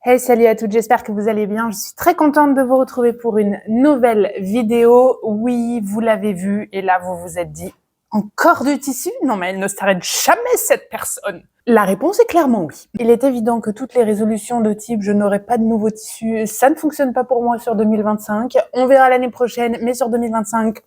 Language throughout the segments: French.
Hey, salut à toutes, j'espère que vous allez bien. Je suis très contente de vous retrouver pour une nouvelle vidéo. Oui, vous l'avez vu et là vous vous êtes dit, encore du tissu? Non mais elle ne s'arrête jamais cette personne. La réponse est clairement oui. Il est évident que toutes les résolutions de type je n'aurai pas de nouveau tissu, ça ne fonctionne pas pour moi sur 2025. On verra l'année prochaine, mais sur 2025,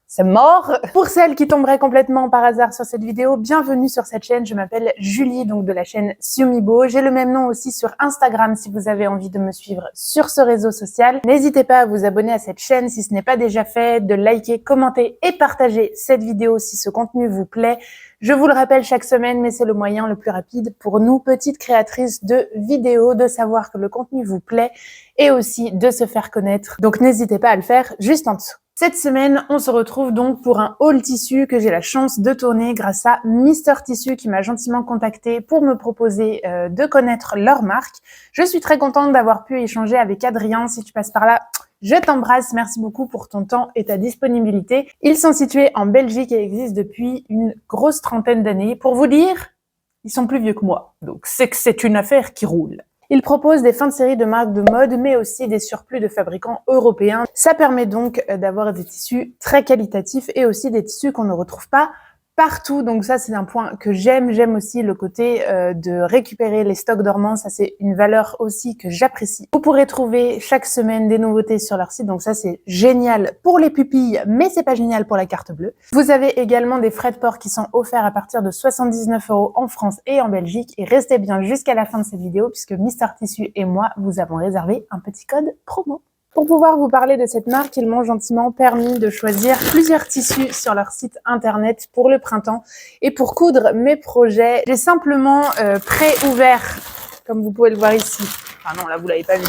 c'est mort. Pour celles qui tomberaient complètement par hasard sur cette vidéo, bienvenue sur cette chaîne. Je m'appelle Julie, donc de la chaîne Xiumibo. J'ai le même nom aussi sur Instagram si vous avez envie de me suivre sur ce réseau social. N'hésitez pas à vous abonner à cette chaîne si ce n'est pas déjà fait, de liker, commenter et partager cette vidéo si ce contenu vous plaît. Je vous le rappelle chaque semaine, mais c'est le moyen le plus rapide pour nous, petites créatrices de vidéos, de savoir que le contenu vous plaît et aussi de se faire connaître. Donc n'hésitez pas à le faire juste en dessous. Cette semaine, on se retrouve donc pour un haul tissu que j'ai la chance de tourner grâce à Mister Tissu qui m'a gentiment contacté pour me proposer de connaître leur marque. Je suis très contente d'avoir pu échanger avec Adrien. Si tu passes par là, je t'embrasse. Merci beaucoup pour ton temps et ta disponibilité. Ils sont situés en Belgique et existent depuis une grosse trentaine d'années. Pour vous dire, ils sont plus vieux que moi. Donc c'est que c'est une affaire qui roule. Ils proposent des fins de série de marques de mode, mais aussi des surplus de fabricants européens. Ça permet donc d'avoir des tissus très qualitatifs et aussi des tissus qu'on ne retrouve pas partout. Donc ça, c'est un point que j'aime. J'aime aussi le côté de récupérer les stocks dormants. Ça, c'est une valeur aussi que j'apprécie. Vous pourrez trouver chaque semaine des nouveautés sur leur site. Donc ça, c'est génial pour les pupilles, mais c'est pas génial pour la carte bleue. Vous avez également des frais de port qui sont offerts à partir de 79 € en France et en Belgique. Et restez bien jusqu'à la fin de cette vidéo puisque Mister Tissu et moi vous avons réservé un petit code promo. Pour pouvoir vous parler de cette marque, ils m'ont gentiment permis de choisir plusieurs tissus sur leur site internet pour le printemps. Et pour coudre mes projets, j'ai simplement pré-ouvert, comme vous pouvez le voir ici. Enfin non, là vous l'avez pas vu.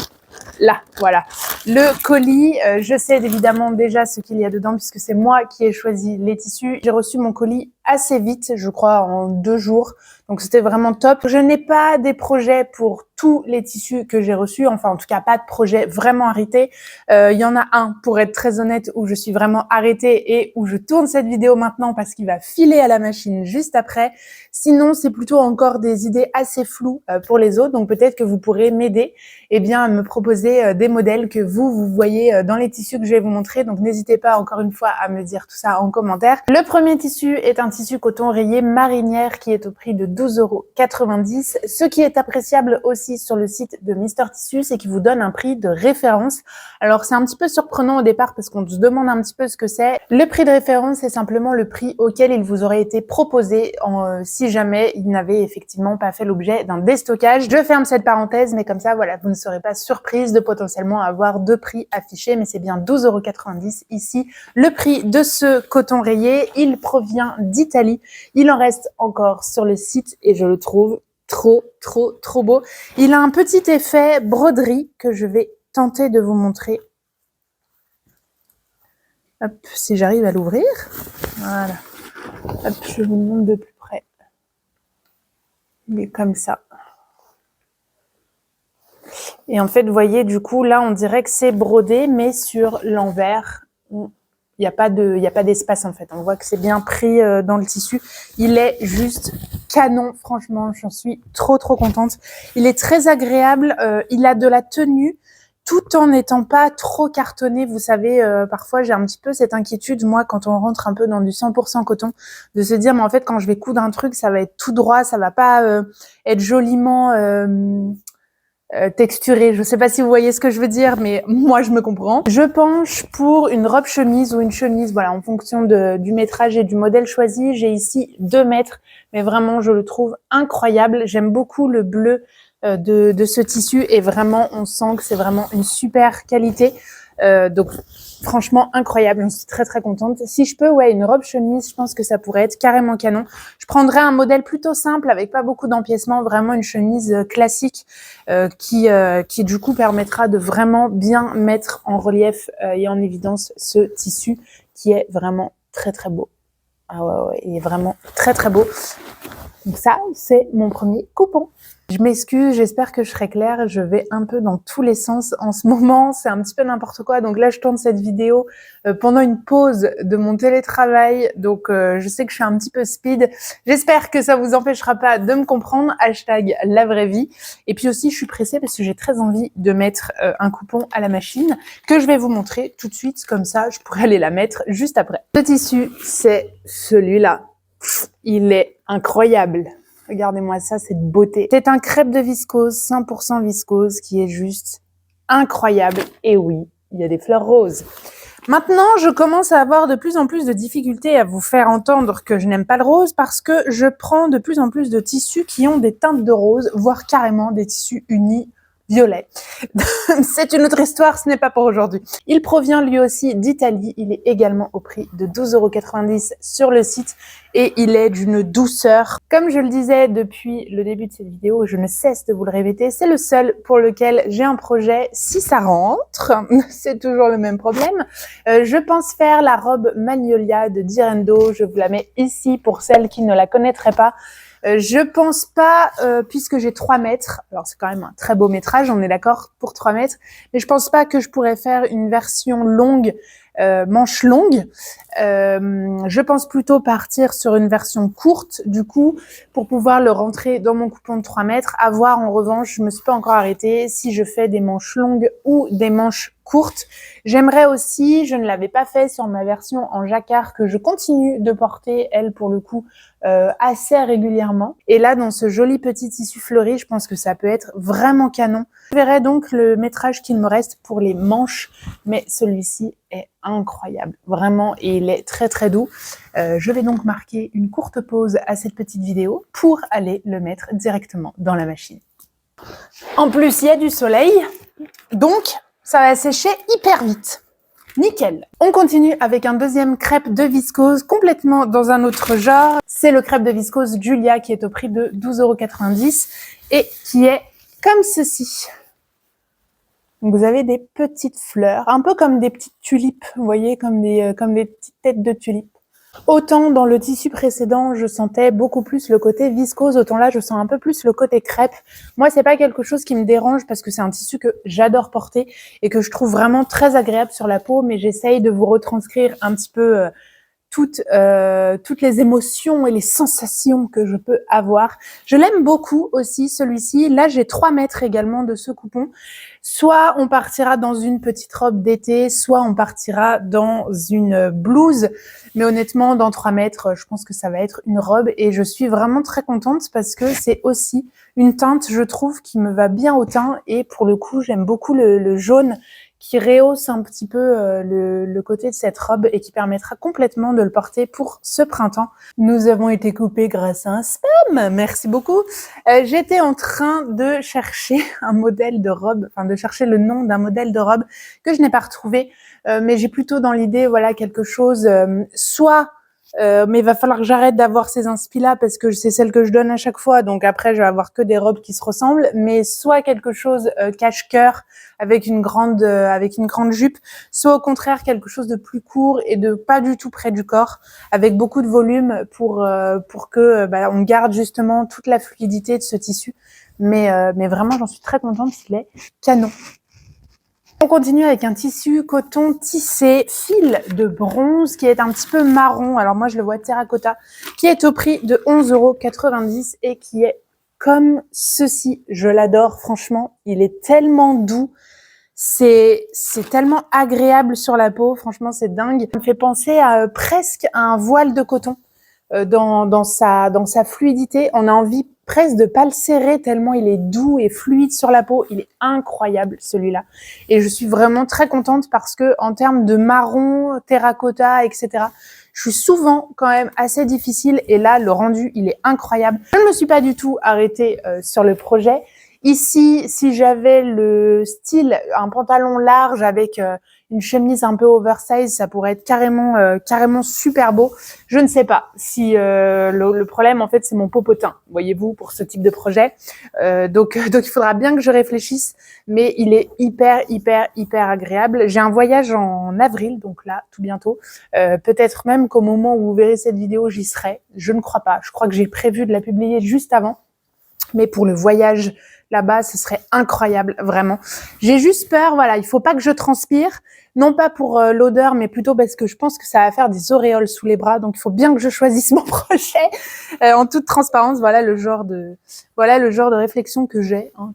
Là, voilà. Le colis, je sais évidemment déjà ce qu'il y a dedans puisque c'est moi qui ai choisi les tissus. J'ai reçu mon colis assez vite, je crois en 2 jours. Donc c'était vraiment top. Je n'ai pas des projets pour tous les tissus que j'ai reçus, enfin en tout cas pas de projet vraiment arrêté. Il y en a un, pour être très honnête, où je suis vraiment arrêtée et où je tourne cette vidéo maintenant parce qu'il va filer à la machine juste après. Sinon, c'est plutôt encore des idées assez floues pour les autres, donc peut-être que vous pourrez m'aider à me proposer des modèles que vous voyez dans les tissus que je vais vous montrer. Donc n'hésitez pas encore une fois à me dire tout ça en commentaire. Le premier tissu est un tissu coton rayé marinière qui est au prix de 12,90 €. Ce qui est appréciable aussi sur le site de Mister Tissu, c'est qu'il vous donne un prix de référence. Alors c'est un petit peu surprenant au départ parce qu'on se demande un petit peu ce que c'est. Le prix de référence, c'est simplement le prix auquel il vous aurait été proposé si jamais il n'avait effectivement pas fait l'objet d'un déstockage. Je ferme cette parenthèse, mais comme ça, voilà, vous ne serez pas surprise de potentiellement avoir 2 prix affichés, mais c'est bien 12,90 € ici. Le prix de ce coton rayé, il provient d'Italie. Il en reste encore sur le site et je le trouve trop beau. Il a un petit effet broderie que je vais tenter de vous montrer. Hop, si j'arrive à l'ouvrir. Voilà. Hop, je vous le montre de plus près. Il est comme ça. Et en fait, vous voyez, du coup, là, on dirait que c'est brodé, mais sur l'envers, il n'y a pas d'espace, en fait. On voit que c'est bien pris dans le tissu. Il est juste canon, franchement, j'en suis trop contente. Il est très agréable, il a de la tenue, tout en n'étant pas trop cartonné. Vous savez, parfois, j'ai un petit peu cette inquiétude, moi, quand on rentre un peu dans du 100% coton, de se dire, mais en fait, quand je vais coudre un truc, ça va être tout droit, ça va pas être joliment... texturé. Je sais pas si vous voyez ce que je veux dire, mais moi je me comprends. Je penche pour une robe chemise ou une chemise, voilà, en fonction du métrage et du modèle choisi. J'ai ici 2 mètres, mais vraiment je le trouve incroyable. J'aime beaucoup le bleu de ce tissu et vraiment on sent que c'est vraiment une super qualité. Donc franchement incroyable, j'en suis très contente. Si je peux, ouais, une robe chemise, je pense que ça pourrait être carrément canon. Je prendrais un modèle plutôt simple avec pas beaucoup d'empiècement, vraiment une chemise classique qui du coup permettra de vraiment bien mettre en relief et en évidence ce tissu qui est vraiment très beau. Ah ouais, il est vraiment très beau. Donc ça, c'est mon premier coupon. Je m'excuse, j'espère que je serai claire. Je vais un peu dans tous les sens en ce moment. C'est un petit peu n'importe quoi. Donc là, je tourne cette vidéo pendant une pause de mon télétravail. Donc je sais que je suis un petit peu speed. J'espère que ça vous empêchera pas de me comprendre. Hashtag la vraie vie. Et puis aussi, je suis pressée parce que j'ai très envie de mettre un coupon à la machine que je vais vous montrer tout de suite. Comme ça, je pourrais aller la mettre juste après. Le tissu, c'est celui-là. Il est incroyable. Regardez-moi ça, cette beauté. C'est un crêpe de viscose, 100% viscose, qui est juste incroyable. Et oui, il y a des fleurs roses. Maintenant, je commence à avoir de plus en plus de difficultés à vous faire entendre que je n'aime pas le rose parce que je prends de plus en plus de tissus qui ont des teintes de rose, voire carrément des tissus unis violet. C'est une autre histoire, ce n'est pas pour aujourd'hui. Il provient lui aussi d'Italie. Il est également au prix de 12,90 € sur le site et il est d'une douceur. Comme je le disais depuis le début de cette vidéo, je ne cesse de vous le répéter, c'est le seul pour lequel j'ai un projet. Si ça rentre, c'est toujours le même problème. Je pense faire la robe Magnolia de Direndo. Je vous la mets ici pour celles qui ne la connaîtraient pas. Je pense pas, puisque j'ai 3 mètres, alors c'est quand même un très beau métrage, on est d'accord pour 3 mètres, mais je pense pas que je pourrais faire une version longue, manche longue. Je pense plutôt partir sur une version courte, du coup, pour pouvoir le rentrer dans mon coupon de 3 mètres. À voir, en revanche, je me suis pas encore arrêtée si je fais des manches longues ou des manches courtes. J'aimerais aussi, je ne l'avais pas fait sur ma version en jacquard que je continue de porter, elle, pour le coup, assez régulièrement. Et là, dans ce joli petit tissu fleuri, je pense que ça peut être vraiment canon. Je verrai donc le métrage qu'il me reste pour les manches, mais celui-ci est incroyable, vraiment, et il est très très doux. Je vais donc marquer une courte pause à cette petite vidéo pour aller le mettre directement dans la machine. En plus, il y a du soleil, donc ça va sécher hyper vite. Nickel. On continue avec un deuxième crêpe de viscose, complètement dans un autre genre. C'est le crêpe de viscose Julia qui est au prix de 12,90 € et qui est comme ceci. Donc vous avez des petites fleurs, un peu comme des petites tulipes, vous voyez, comme des petites têtes de tulipes. Autant dans le tissu précédent, je sentais beaucoup plus le côté viscose, autant là, je sens un peu plus le côté crêpe. Moi, c'est pas quelque chose qui me dérange parce que c'est un tissu que j'adore porter et que je trouve vraiment très agréable sur la peau, mais j'essaye de vous retranscrire un petit peu toutes les émotions et les sensations que je peux avoir. Je l'aime beaucoup aussi, celui-ci. Là, j'ai 3 mètres également de ce coupon. Soit on partira dans une petite robe d'été, soit on partira dans une blouse. Mais honnêtement, dans 3 mètres, je pense que ça va être une robe. Et je suis vraiment très contente parce que c'est aussi une teinte, je trouve, qui me va bien au teint. Et pour le coup, j'aime beaucoup le jaune qui rehausse un petit peu le côté de cette robe et qui permettra complètement de le porter pour ce printemps. Nous avons été coupés grâce à un spam, merci beaucoup. J'étais en train de chercher un modèle de robe, enfin de chercher le nom d'un modèle de robe que je n'ai pas retrouvé, mais j'ai plutôt dans l'idée, voilà, quelque chose, mais il va falloir que j'arrête d'avoir ces inspi-là parce que c'est celle que je donne à chaque fois. Donc après, je vais avoir que des robes qui se ressemblent. Mais soit quelque chose cache-cœur avec une grande jupe, soit au contraire quelque chose de plus court et de pas du tout près du corps, avec beaucoup de volume pour que on garde justement toute la fluidité de ce tissu. Mais vraiment, j'en suis très contente. Il est canon. On continue avec un tissu coton tissé fil de bronze qui est un petit peu marron. Alors moi je le vois terracotta, qui est au prix de 11,90 € et qui est comme ceci. Je l'adore franchement, il est tellement doux. C'est tellement agréable sur la peau, franchement c'est dingue. Ça me fait penser à presque à un voile de coton dans sa fluidité. On a envie presque de pas le serrer tellement il est doux et fluide sur la peau. Il est incroyable celui-là. Et je suis vraiment très contente parce que en termes de marron, terracotta, etc., je suis souvent quand même assez difficile et là le rendu il est incroyable. Je ne me suis pas du tout arrêtée sur le projet. Ici, si j'avais le style, un pantalon large avec une chemise un peu oversize, ça pourrait être carrément super beau. Je ne sais pas si le problème, en fait, c'est mon popotin, voyez-vous, pour ce type de projet. Donc il faudra bien que je réfléchisse, mais il est hyper agréable. J'ai un voyage en avril, donc là, tout bientôt. Peut-être même qu'au moment où vous verrez cette vidéo, j'y serai. Je ne crois pas. Je crois que j'ai prévu de la publier juste avant. Mais pour le voyage là-bas, ce serait incroyable, vraiment. J'ai juste peur, voilà, il faut pas que je transpire. Non pas pour l'odeur, mais plutôt parce que je pense que ça va faire des auréoles sous les bras. Donc, il faut bien que je choisisse mon projet en toute transparence. Voilà le genre de réflexion que j'ai. Hein,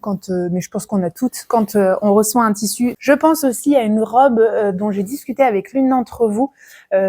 mais je pense qu'on a toutes quand on reçoit un tissu. Je pense aussi à une robe dont j'ai discuté avec l'une d'entre vous.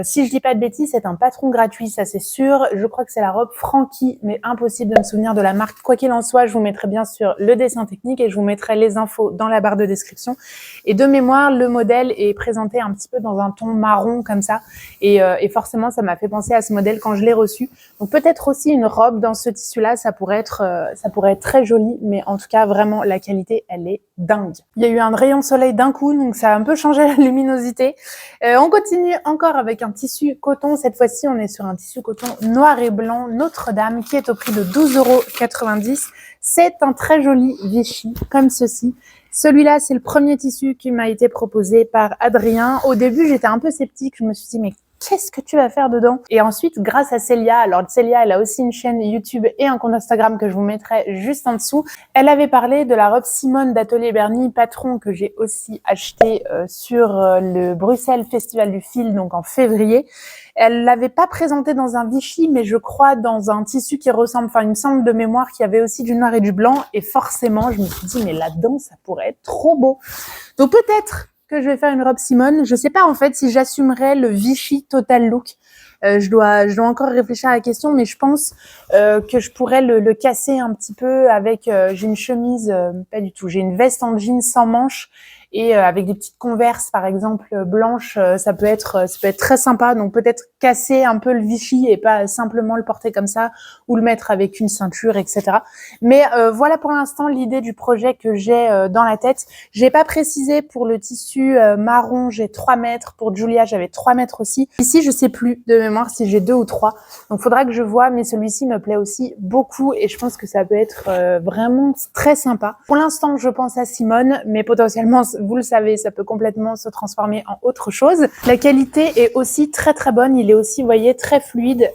Si je dis pas de bêtises, c'est un patron gratuit, ça c'est sûr. Je crois que c'est la robe Frankie, mais impossible de me souvenir de la marque. Quoi qu'il en soit, je vous mettrai bien sûr le dessin technique et je vous mettrai les infos dans la barre de description. Et de mémoire, le modèle est présenté un petit peu dans un ton marron comme ça. Et forcément, ça m'a fait penser à ce modèle quand je l'ai reçu. Donc peut-être aussi une robe dans ce tissu-là, ça pourrait être très joli. Mais en tout cas, vraiment, la qualité, elle est dingue. Il y a eu un rayon de soleil d'un coup, donc ça a un peu changé la luminosité. On continue encore avec un tissu coton. Cette fois-ci, on est sur un tissu coton noir et blanc Notre-Dame qui est au prix de 12,90 €. C'est un très joli Vichy, comme ceci. Celui-là, c'est le premier tissu qui m'a été proposé par Adrien. Au début, j'étais un peu sceptique. Je me suis dit, mais qu'est-ce que tu vas faire dedans? Et ensuite, grâce à Célia, alors Célia, elle a aussi une chaîne YouTube et un compte Instagram que je vous mettrai juste en dessous. Elle avait parlé de la robe Simone d'Atelier Bernie, patron que j'ai aussi acheté sur le Bruxelles Festival du Fil, donc en février. Elle l'avait pas présenté dans un Vichy, mais je crois dans un tissu qui ressemble, enfin, il me semble de mémoire qu'il y avait aussi du noir et du blanc. Et forcément, je me suis dit, mais là-dedans, ça pourrait être trop beau. Donc peut-être que je vais faire une robe Simone. Je sais pas en fait si j'assumerai le Vichy Total Look. Je dois encore réfléchir à la question, mais je pense que je pourrais le casser un petit peu avec. J'ai une chemise, pas du tout. J'ai une veste en jean sans manches et avec des petites Converse par exemple blanches. Ça peut être très sympa. Donc peut-être casser un peu le Vichy et pas simplement le porter comme ça ou le mettre avec une ceinture, etc. Mais voilà pour l'instant l'idée du projet que j'ai dans la tête. J'ai pas précisé pour le tissu marron, j'ai 3 mètres. Pour Julia, j'avais 3 mètres aussi. Ici, je sais plus de mémoire si j'ai 2 ou 3. Donc, faudra que je vois, mais celui-ci me plaît aussi beaucoup et je pense que ça peut être vraiment très sympa. Pour l'instant, je pense à Simone, mais potentiellement, vous le savez, ça peut complètement se transformer en autre chose. La qualité est aussi très très bonne. Il est aussi, vous voyez, très fluide.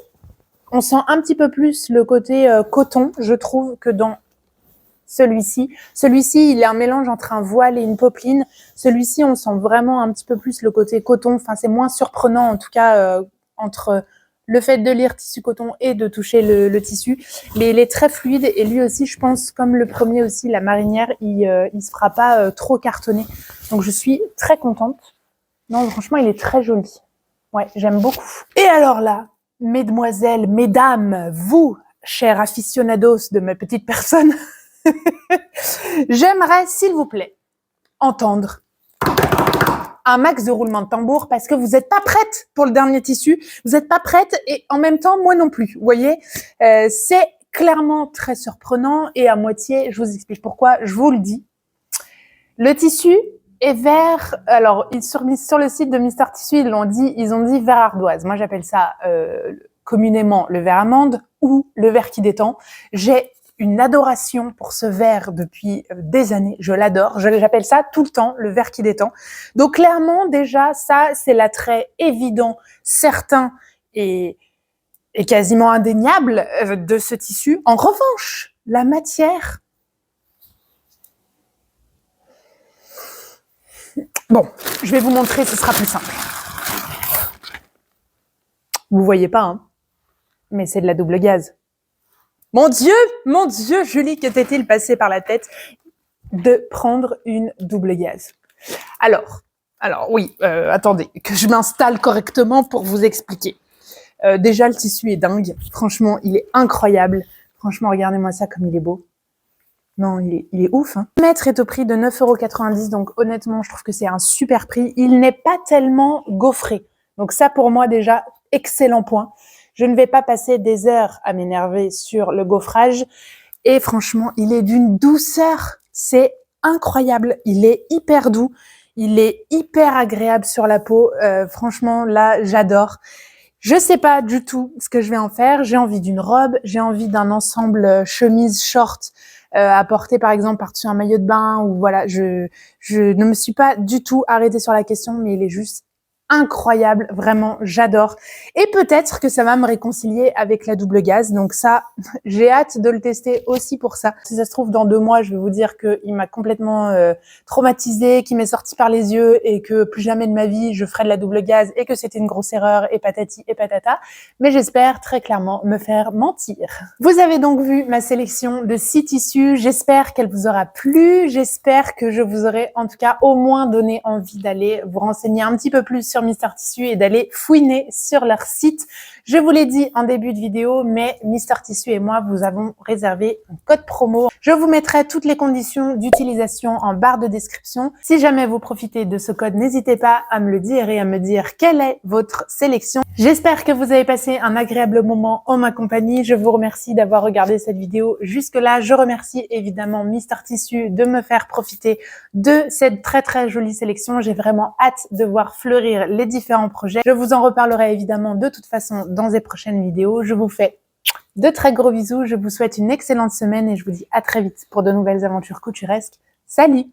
On sent un petit peu plus le côté coton, je trouve, que dans celui-ci. Celui-ci, il est un mélange entre un voile et une popeline. Celui-ci, on sent vraiment un petit peu plus le côté coton. Enfin, c'est moins surprenant, en tout cas, entre le fait de lire tissu coton et de toucher le tissu. Mais il est très fluide et lui aussi, je pense, comme le premier aussi, la marinière, il se fera pas trop cartonner. Donc, je suis très contente. Non, franchement, il est très joli. Ouais, j'aime beaucoup. Et alors là, mesdemoiselles, mesdames, vous, chers aficionados de ma petite personne, j'aimerais, s'il vous plaît, entendre un max de roulement de tambour parce que vous n'êtes pas prête pour le dernier tissu. Vous n'êtes pas prête et en même temps, moi non plus. Vous voyez, c'est clairement très surprenant et à moitié, je vous explique pourquoi, je vous le dis. Le tissu est vert, alors sur le site de Mister Tissu, ils ont dit vert ardoise. Moi, j'appelle ça communément le vert amande ou le vert qui détend. J'ai une adoration pour ce vert depuis des années. Je l'adore. J'appelle ça tout le temps le vert qui détend. Donc clairement, déjà, ça, c'est l'attrait évident, certain et quasiment indéniable de ce tissu. En revanche, la matière... Bon, je vais vous montrer, ce sera plus simple. Vous voyez pas, hein, mais c'est de la double gaze. Mon Dieu, Julie, que t'est-il passé par la tête de prendre une double gaze? Alors oui, attendez, que je m'installe correctement pour vous expliquer. Déjà, le tissu est dingue. Franchement, il est incroyable. Franchement, regardez-moi ça comme il est beau. Non, il est ouf. Hein. Le mètre est au prix de 9,90 €, donc honnêtement, je trouve que c'est un super prix. Il n'est pas tellement gaufré. Donc ça, pour moi, déjà, excellent point. Je ne vais pas passer des heures à m'énerver sur le gaufrage. Et franchement, il est d'une douceur. C'est incroyable. Il est hyper doux. Il est hyper agréable sur la peau. Franchement, là, j'adore. Je sais pas du tout ce que je vais en faire. J'ai envie d'une robe. J'ai envie d'un ensemble chemise short à porter par exemple par-dessus un maillot de bain ou voilà. Je ne me suis pas du tout arrêtée sur la question, mais il est juste incroyable, vraiment, j'adore. Et peut-être que ça va me réconcilier avec la double gaze. Donc ça, j'ai hâte de le tester aussi pour ça. Si ça se trouve, dans 2 mois, je vais vous dire qu'il m'a complètement traumatisée, qu'il m'est sorti par les yeux et que plus jamais de ma vie, je ferai de la double gaze et que c'était une grosse erreur et patati et patata. Mais j'espère très clairement me faire mentir. Vous avez donc vu ma sélection de 6 tissus. J'espère qu'elle vous aura plu. J'espère que je vous aurai en tout cas au moins donné envie d'aller vous renseigner un petit peu plus sur Mister Tissu et d'aller fouiner sur leur site. Je vous l'ai dit en début de vidéo, mais Mister Tissu et moi, vous avons réservé un code promo. Je vous mettrai toutes les conditions d'utilisation en barre de description. Si jamais vous profitez de ce code, n'hésitez pas à me le dire et à me dire quelle est votre sélection. J'espère que vous avez passé un agréable moment en ma compagnie. Je vous remercie d'avoir regardé cette vidéo jusque-là. Je remercie évidemment Mister Tissu de me faire profiter de cette très jolie sélection. J'ai vraiment hâte de voir fleurir les différents projets. Je vous en reparlerai évidemment de toute façon dans les prochaines vidéos. Je vous fais de très gros bisous. Je vous souhaite une excellente semaine et je vous dis à très vite pour de nouvelles aventures couturesques. Salut!